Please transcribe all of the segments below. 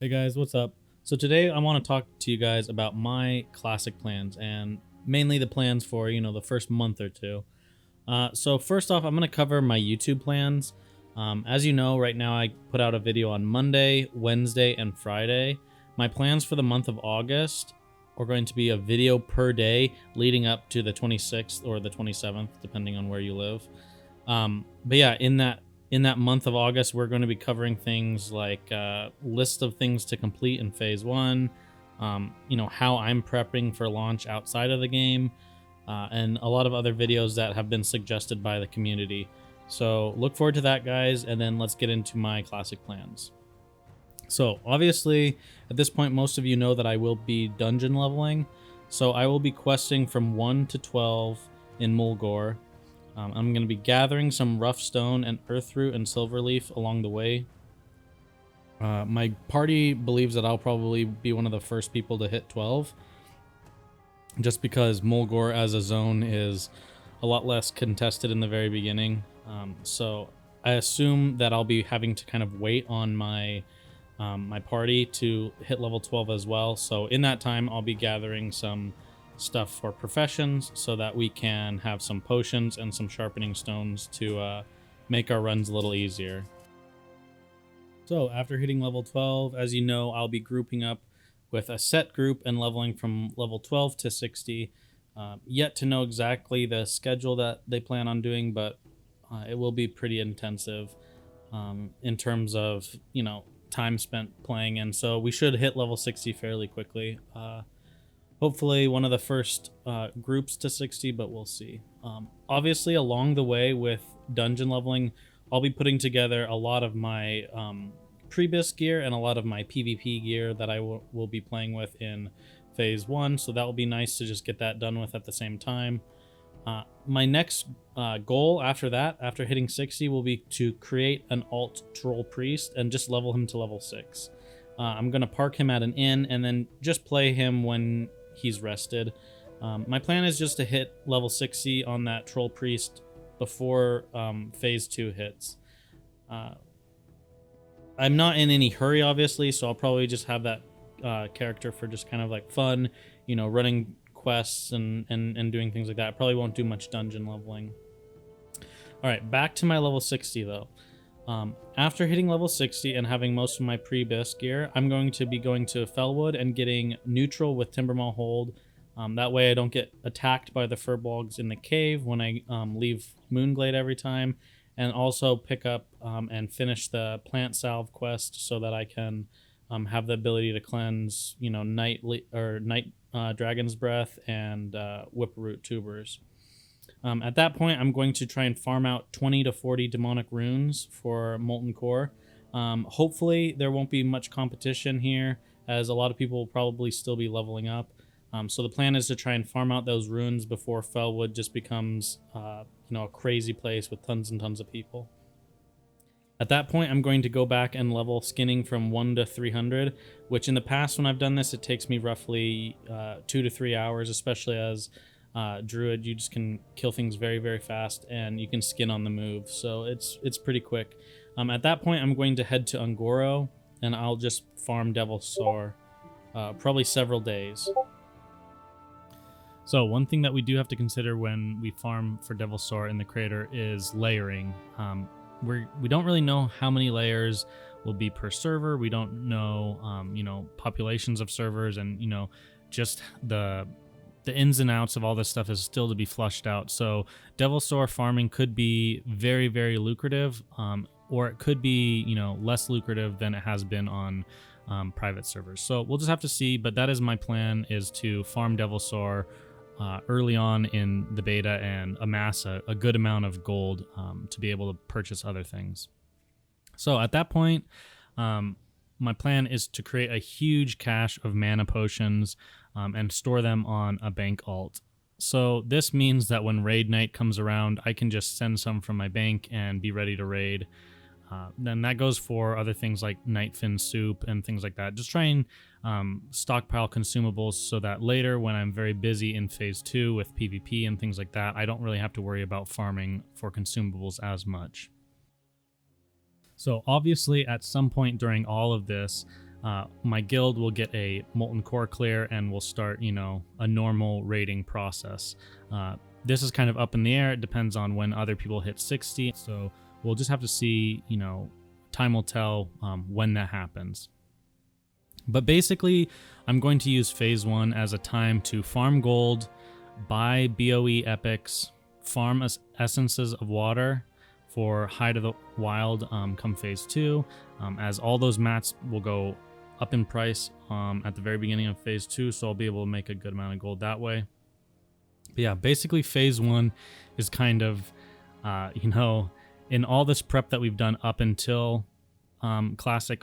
Hey guys, what's up? So today I want to talk to you guys about my classic plans and mainly the plans for, the first month or two. So first off, I'm going to cover my YouTube plans. As you know, right now I put out a video on Monday, Wednesday, and Friday. My plans for the month of August are going to be a video per day leading up to the 26th or the 27th, depending on where you live. But yeah, in that month of August, we're going to be covering things like list of things to complete in phase one, how I'm prepping for launch outside of the game, and a lot of other videos that have been suggested by the community. So look forward to that, guys, and then let's get into my classic plans. So obviously, at this point, most of you know that I will be dungeon leveling. So I will be questing from 1 to 12 in Mulgore. I'm going to be gathering some rough stone and earthroot and silverleaf along the way. My party believes that I'll probably be one of the first people to hit 12, just because Mulgore as a zone is a lot less contested in the very beginning. So I assume that I'll be having to kind of wait on my party to hit level 12 as well. So in that time, I'll be gathering some stuff for professions so that we can have some potions and some sharpening stones to make our runs a little easier. So after hitting level 12, as you know, I'll be grouping up with a set group and leveling from level 12 to 60. Yet to know exactly the schedule that they plan on doing, but it will be pretty intensive in terms of, time spent playing. And so we should hit level 60 fairly quickly. Hopefully one of the first groups to 60, but we'll see. Obviously, along the way with dungeon leveling, I'll be putting together a lot of my pre-bis gear and a lot of my PvP gear that I will be playing with in phase 1, so that will be nice to just get that done with at the same time. My next goal after that, after hitting 60, will be to create an alt troll priest and just level him to level 6. I'm going to park him at an inn and then just play him when he's rested. My plan is just to hit level 60 on that troll priest before phase 2 hits. I'm not in any hurry, obviously, so I'll probably just have that character for just kind of like fun, running quests and doing things like that. I probably won't do much dungeon leveling. All right, back to my level 60 though. After hitting level 60 and having most of my pre-bis gear, I'm going to be going to Fellwood and getting neutral with Timbermaw Hold. That way I don't get attacked by the furbolgs in the cave when I leave Moonglade every time, and also pick up and finish the plant salve quest so that I can have the ability to cleanse, night dragon's breath and whiproot tubers. At that point, I'm going to try and farm out 20 to 40 demonic runes for Molten Core. Hopefully, there won't be much competition here, as a lot of people will probably still be leveling up. So the plan is to try and farm out those runes before Fellwood just becomes, a crazy place with tons and tons of people. At that point, I'm going to go back and level skinning from 1 to 300, which in the past when I've done this, it takes me roughly 2 to 3 hours, especially as Druid. You just can kill things very, very fast, and you can skin on the move, so it's pretty quick. At that point, I'm going to head to Ungoro, and I'll just farm Devil's Sore, probably several days. So one thing that we do have to consider when we farm for Devil's Sore in the crater is layering. We don't really know how many layers will be per server. We don't know, populations of servers, and just the ins and outs of all this stuff is still to be flushed out. So Devil's Sore farming could be very, very lucrative, or it could be less lucrative than it has been on private servers. So we'll just have to see. But that is my plan: is to farm Devil's Sore early on in the beta and amass a good amount of gold to be able to purchase other things. So at that point, my plan is to create a huge cache of mana potions and store them on a bank alt. So this means that when raid night comes around, I can just send some from my bank and be ready to raid. Then that goes for other things like Nightfin soup and things like that. Just try and stockpile consumables so that later when I'm very busy in phase 2 with PvP and things like that, I don't really have to worry about farming for consumables as much. So obviously at some point during all of this, my guild will get a molten core clear and we'll start, you know, a normal raiding process. This is kind of up in the air. It depends on when other people hit 60. So we'll just have to see, you know, time will tell when that happens. But basically, I'm going to use phase 1 as a time to farm gold, buy BOE epics, farm essences of water for Hide of the Wild come phase 2, as all those mats will go up in price at the very beginning of phase 2, so I'll be able to make a good amount of gold that way. But yeah, basically phase 1 is kind of, you know, in all this prep that we've done up until Classic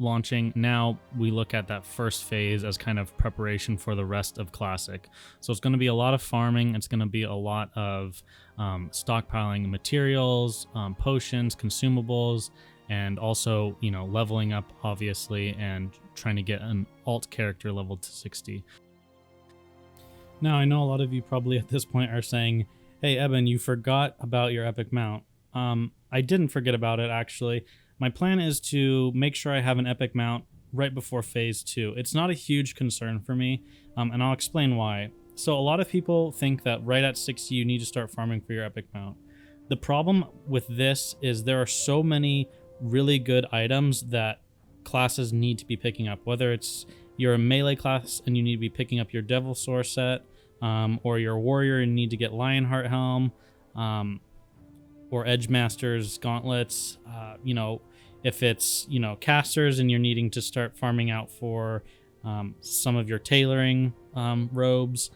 launching, now we look at that first phase as kind of preparation for the rest of Classic. So it's going to be a lot of farming. It's going to be a lot of stockpiling materials, potions, consumables, and also, you know, leveling up, obviously, and trying to get an alt character leveled to 60. Now, I know a lot of you probably at this point are saying, hey, Eben, you forgot about your epic mount. I didn't forget about it, actually. My plan is to make sure I have an epic mount right before phase 2. It's not a huge concern for me, and I'll explain why. So a lot of people think that right at 60 you need to start farming for your epic mount. The problem with this is there are so many really good items that classes need to be picking up, whether it's you're a melee class and you need to be picking up your Devil Sword set, or you're a warrior and you need to get Lionheart Helm, or Edgemaster's gauntlets. You know, if it's, you know, casters and you're needing to start farming out for some of your tailoring robes,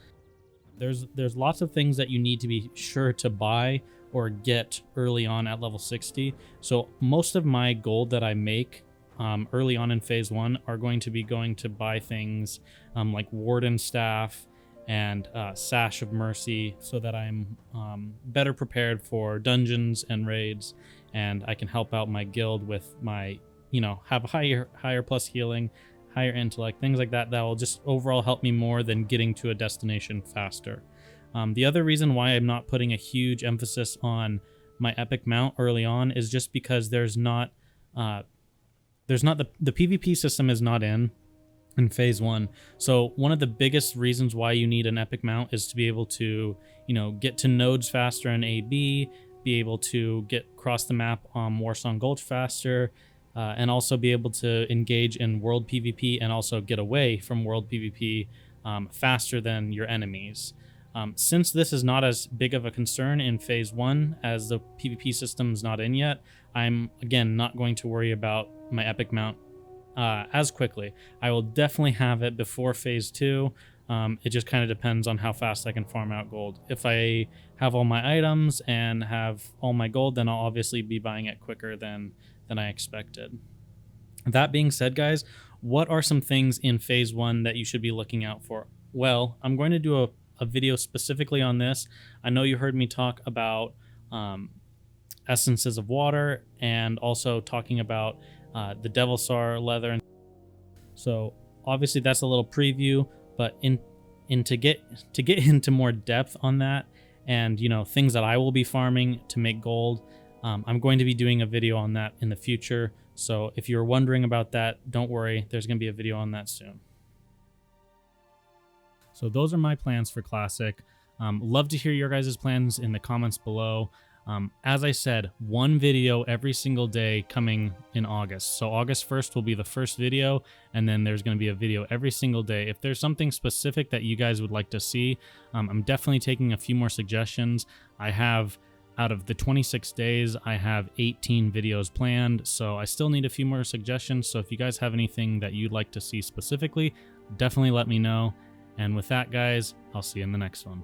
there's lots of things that you need to be sure to buy or get early on at level 60. So most of my gold that I make early on in phase 1 are going to be going to buy things like Warden Staff and Sash of Mercy, so that I'm better prepared for dungeons and raids, and I can help out my guild with my, you know, have higher plus healing, higher intellect, things like that will just overall help me more than getting to a destination faster. The other reason why I'm not putting a huge emphasis on my epic mount early on is just because there's not the PvP system is not in phase 1. So one of the biggest reasons why you need an epic mount is to be able to, you know, get to nodes faster in AB, be able to get across the map on Warsong Gulch faster, and also be able to engage in world PvP and also get away from world PvP faster than your enemies. Since this is not as big of a concern in phase 1 as the PvP system is not in yet, I'm again not going to worry about my epic mount as quickly. I will definitely have it before phase 2. It just kind of depends on how fast I can farm out gold. If I have all my items and have all my gold, then I'll obviously be buying it quicker than I expected. That being said, guys, what are some things in phase 1 that you should be looking out for? Well, I'm going to do a video specifically on this. I know you heard me talk about essences of water, and also talking about the Devil Star leather. So obviously that's a little preview, but to get into more depth on that, and, you know, things that I will be farming to make gold, I'm going to be doing a video on that in the future. So if you're wondering about that, don't worry, there's going to be a video on that soon. So those are my plans for Classic. Love to hear your guys' plans in the comments below. As I said, one video every single day coming in August. So August 1st will be the first video, and then there's going to be a video every single day. If there's something specific that you guys would like to see, I'm definitely taking a few more suggestions. I have, out of the 26 days, I have 18 videos planned, so I still need a few more suggestions. So if you guys have anything that you'd like to see specifically, definitely let me know. And with that, guys, I'll see you in the next one.